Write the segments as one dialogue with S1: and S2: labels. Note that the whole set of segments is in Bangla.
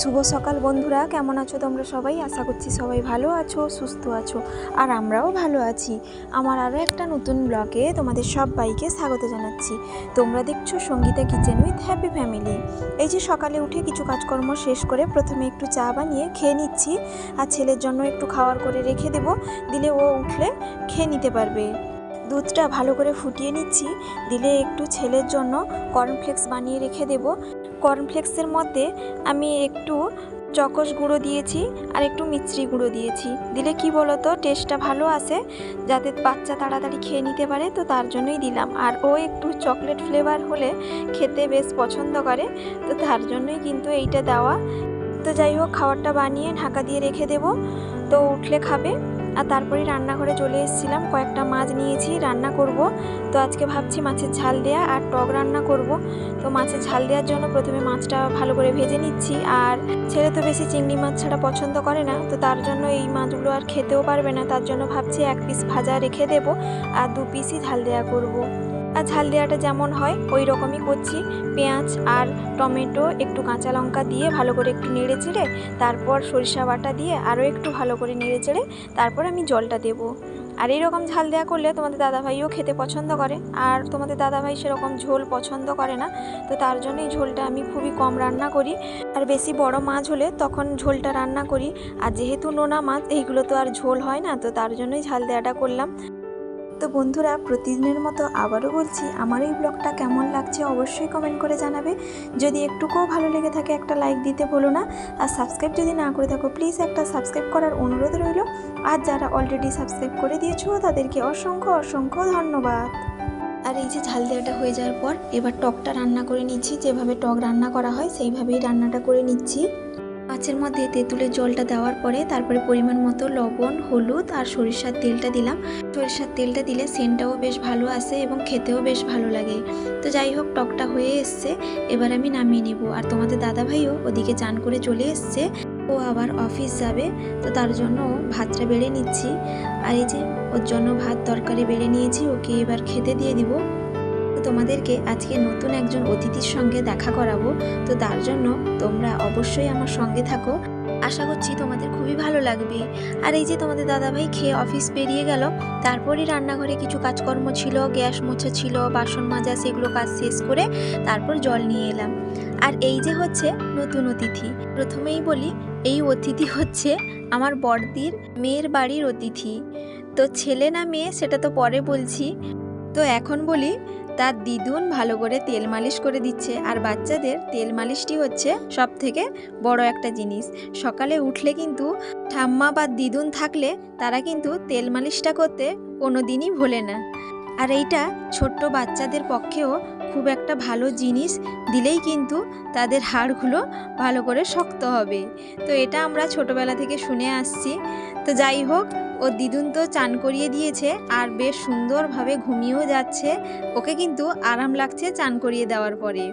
S1: শুভ সকাল বন্ধুরা, কেমন আছো তোমরা সবাই? আশা করছি সবাই ভালো আছো, সুস্থ আছো, আর আমরাও ভালো আছি। আমার আরও একটা নতুন ব্লগে তোমাদের সবাইকে স্বাগত জানাচ্ছি। তোমরা দেখছো Sangeeta kitchen with happy family. এই যে সকালে উঠে কিছু কাজকর্ম শেষ করে প্রথমে একটু চা বানিয়ে খেয়ে নিচ্ছি, আর ছেলের জন্য একটু খাওয়ার করে রেখে দেবো, দিলে ও উঠলে খেয়ে নিতে পারবে। দুধটা ভালো করে ফুটিয়ে নিচ্ছি, দিলে একটু ছেলের জন্য কর্নফ্লেক্স বানিয়ে রেখে দেবো। কর্নফ্লেক্সের মধ্যে আমি একটু চকস গুঁড়ো দিয়েছি আর একটু মিশ্রি গুঁড়ো দিয়েছি, দিলে কি বলতো টেস্টটা ভালো আসে, যাতে বাচ্চা তাড়াতাড়ি খেয়ে নিতে পারে, তো তার জন্যই দিলাম। আর ও একটু চকলেট ফ্লেভার হলে খেতে বেশ পছন্দ করে, তো তার জন্যই কিন্তু এইটা দেওয়া। তো যাই হোক, খাবারটা বানিয়ে ঢাকা দিয়ে রেখে দেবো, তো উঠলে খাবে। আর তারপরে রান্নাঘরে চলে এসেছিলাম, কয়েকটা মাছ নিয়েছি রান্না করব। তো আজকে ভাবছি মাছের ঝাল দেওয়া আর টক রান্না করব। তো মাছের ঝাল দেওয়ার জন্য প্রথমে মাছটা ভালো করে ভেজে নিচ্ছি, আর ছেলে তো বেশি চিংড়ি মাছ ছাড়া পছন্দ করে না, তো তার জন্য এই মাছগুলো আর খেতেও পারবে না, তার জন্য ভাবছি 1 পিস ভাজা রেখে দেব আর 2 পিসই ঝাল দেওয়া করব। আর ঝাল দেওয়াটা যেমন হয় ওই রকমই করছি। পেঁয়াজ আর টমেটো একটু কাঁচা লঙ্কা দিয়ে ভালো করে একটু নেড়ে চেড়ে, তারপর সরিষা বাটা দিয়ে আরও একটু ভালো করে নেড়ে চেড়ে তারপর আমি জলটা দেবো। আর এইরকম ঝাল দেওয়া করলে তোমাদের দাদাভাইও খেতে পছন্দ করে, আর তোমাদের দাদাভাই সেরকম ঝোল পছন্দ করে না, তো তার জন্যই ঝোলটা আমি খুবই কম রান্না করি। আর বেশি বড় মাছ হলে তখন ঝোলটা রান্না করি, আর যেহেতু নোনা মাছ এইগুলো তো আর ঝোল হয় না, তো তার জন্যই ঝাল দেওয়াটা করলাম। তো বন্ধুরা, প্রতিদিনের মতো আবারও বলছি, আমার এই ব্লগটা কেমন লাগছে অবশ্যই কমেন্ট করে জানাবে। যদি একটুকুও ভালো লেগে থাকে একটা লাইক দিতে ভুলো না, আর সাবস্ক্রাইব যদি না করে থাকো প্লিজ একটা সাবস্ক্রাইব করার অনুরোধ রইল। আর যারা অলরেডি সাবস্ক্রাইব করে দিয়েছো তাদেরকে অসংখ্য অসংখ্য ধন্যবাদ। আর এই যে ঝাল দেওয়াটা হয়ে যাওয়ার পর এবার টকটা রান্না করে নিচ্ছি, যেভাবে টক রান্না করা হয় সেইভাবেই রান্নাটা করে নিচ্ছি। মাছের মধ্যে তেঁতুলের জলটা দেওয়ার পরে তারপরে পরিমাণ মতো লবণ, হলুদ আর সরিষার তেলটা দিলাম। সরিষার তেলটা দিলে সেন্টটাও বেশ ভালো আসে এবং খেতেও বেশ ভালো লাগে। তো যাই হোক, টকটা হয়ে এসছে, এবার আমি নামিয়ে নেব। আর তোমাদের দাদাভাইও ওদিকে চান করে চলে এসছে, ও আবার অফিস যাবে, তো তার জন্য ভাতটা বেড়ে নিচ্ছি। আর এই যে ওর জন্য ভাত তরকারি বেড়ে নিয়েছি, ওকে এবার খেতে দিয়ে দিব। তোমাদেরকে আজকে নতুন একজন অতিথির সঙ্গে দেখা করাবো, তো তার জন্য তোমরা অবশ্যই আমার সঙ্গে থাকো, আশা করছি তোমাদের খুবই ভালো লাগবে। আর এই যে তোমাদের দাদাভাই খেয়ে অফিস বেরিয়ে গেল, তারপরই রান্নাঘরে কিছু কাজকর্ম ছিল, গ্যাস মোছা ছিল, বাসন মাজা, সেগুলো কাজ শেষ করে তারপর জল নিয়ে এলাম। আর এই যে হচ্ছে নতুন অতিথি। প্রথমেই বলি, এই অতিথি হচ্ছে আমার বড়দির মেয়ের বাড়ির অতিথি। তো ছেলে না মেয়ে সেটা তো পরে বলছি। তো এখন বলি, তার দিদুন ভালো করে তেল মালিশ করে দিচ্ছে, আর বাচ্চাদের তেল মালিশটি হচ্ছে সব থেকে বড় একটা জিনিস। সকালে উঠলে কিন্তু ঠাম্মা বা দিদুন থাকলে তারা কিন্তু তেল মালিশটা করতে কোনো দিনই ভোলে না। আর এইটা ছোট্ট বাচ্চাদের পক্ষেও খুব একটা ভালো জিনিস, দিলেই কিন্তু তাদের হাড়গুলো ভালো করে শক্ত হবে। তো এটা আমরা ছোটবেলা থেকে শুনে আসছি। তো যাই হোক, ও দিদুন তো চান করিয়ে দিয়েছে আর বেশ সুন্দরভাবে ঘুমিয়েও যাচ্ছে, ওকে কিন্তু আরাম লাগছে চান করিয়ে দেওয়ার পরে।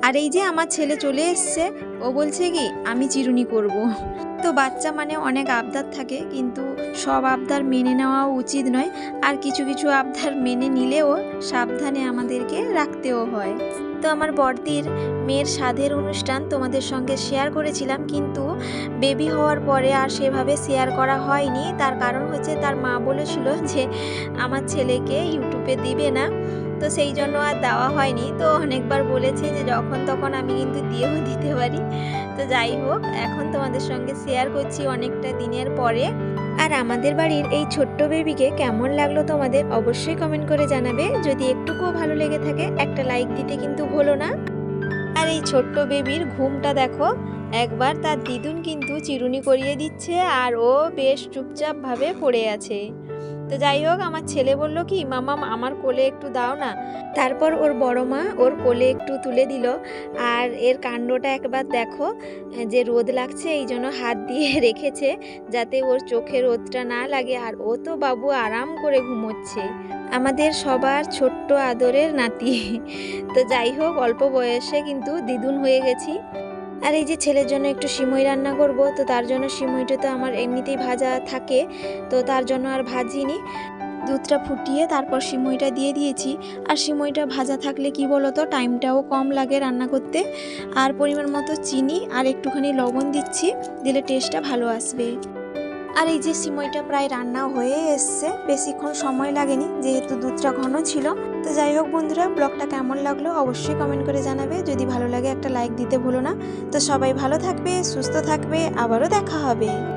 S1: আর এই যে আমার ছেলে চলে এসছে, ও বলছে কি আমি চিরুনি করব। তো বাচ্চা মানে অনেক আবদার থাকে, কিন্তু সব আবদার মেনে নেওয়াও উচিত নয়, আর কিছু কিছু আবদার মেনে নিলেও সাবধানে আমাদেরকে রাখতেও হয়। তো আমার বড়দির মেয়ের সাধের অনুষ্ঠান তোমাদের সঙ্গে শেয়ার করেছিলাম, কিন্তু বেবি হওয়ার পরে আর সেভাবে শেয়ার করা হয়নি। তার কারণ হচ্ছে তার মা বলেছিল যে আমার ছেলেকে ইউটিউবে দিবে না, তো সেই জন্য আর দেওয়া হয়নি। তো অনেকবার বলেছি যে যখন তখন আমি কিন্তু দিয়েও দিতে পারি। তো যাই হোক, এখন তোমাদের সঙ্গে শেয়ার করছি অনেকটা দিনের পরে। আর আমাদের বাড়ির এই ছোট্ট বেবিকে কেমন লাগলো তোমাদের অবশ্যই কমেন্ট করে জানাবে। যদি একটুকুও ভালো লেগে থাকে একটা লাইক দিতে কিন্তু ভুলো না। আর এই ছোট্ট বেবির ঘুমটা দেখো, একবার তার দিদুন কিন্তু চিরুনি করিয়ে দিচ্ছে আর ও বেশ চুপচাপভাবে পড়ে আছে। তো যাই হোক, আমার ছেলে বলল কি মামাম আমার কোলে একটু দাও না, তারপর ওর বড় মা ওর কোলে একটু তুলে দিল। আর এর কাণ্ডটা একবার দেখো, যে রোদ লাগছে এই জন্য হাত দিয়ে রেখেছে যাতে ওর চোখে রোদটা না লাগে, আর ও তো বাবু আরাম করে ঘুমোচ্ছে, আমাদের সবার ছোট্ট আদরের নাতি। তো যাই হোক, অল্প বয়সে কিন্তু দিদুন হয়ে গেছি। আর এই যে ছেলের জন্য একটু সিমই রান্না করব, তো তার জন্য সিমইটা তো আমার এমনিতেই ভাজা থাকে, তো তার জন্য আর ভাজিনি। দুধটা ফুটিয়ে তারপর সিমইটা দিয়ে দিয়েছি। আর সিমইটা ভাজা থাকলে কি বলো তো, টাইমটাও কম লাগে রান্না করতে। আর পরিমাণ মতো চিনি আর একটুখানি লবণ দিচ্ছি, দিলে টেস্টটা ভালো আসবে। আর এই যে সিমইটা প্রায় রান্না হয়ে এসছে, বেশিক্ষণ সময় লাগেনি যেহেতু দুধটা ঘন ছিল। তো যাই হোক বন্ধুরা, ব্লগটা কেমন লাগলো অবশ্যই কমেন্ট করে জানাবে। যদি ভালো লাগে একটা লাইক দিতে ভুলো না। তো সবাই ভালো থাকবে, সুস্থ থাকবে, আবারও দেখা হবে।